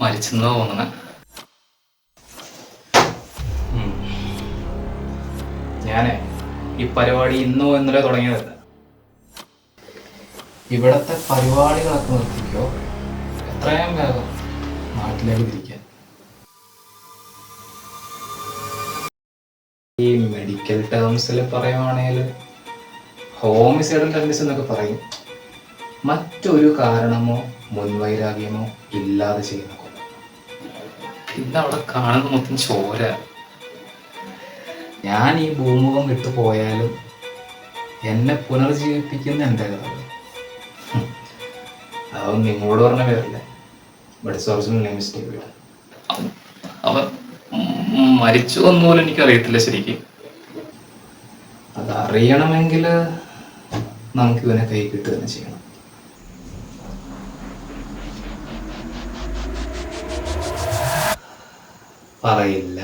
മരിച്ചെന്ന് തോന്നണേ. ഞാനേ ഈ പരിപാടി ഇന്നോ ഇന്നലെ തുടങ്ങിയതല്ല. ഇവിടത്തെ പരിപാടികളൊക്കെ നിർത്തിക്കോ, എത്രയും വേഗം നാട്ടിലേക്ക് തിരിക്കാൻ. ഈ മെഡിക്കൽ ടേംസിൽ പറയുവാണെങ്കിൽ ഹോമിസൈഡൽ ടെൻഡൻസി എന്നൊക്കെ പറയും. മറ്റൊരു കാരണമോ മുൻവൈരാഗ്യമോ ഇല്ലാതെ ചെയ്യുന്ന കൊല. പിന്നെ അവിടെ കാണുന്ന മൊത്തം ചോര. ഞാൻ ഈ ഭൂമുഖം വിട്ടു പോയാലും എന്നെ പുനർജീവിപ്പിക്കുന്ന എൻ്റെ കഥ. അതൊന്നും നിങ്ങളോട് പറഞ്ഞ പേരല്ലേ, അവൻ മരിച്ചു എന്നുപോലും എനിക്കറിയത്തില്ല ശരിക്കും. അതറിയണമെങ്കിൽ നമുക്ക് ഇവനെ കൈ കിട്ടുക തന്നെ ചെയ്യണം. പറയില്ല.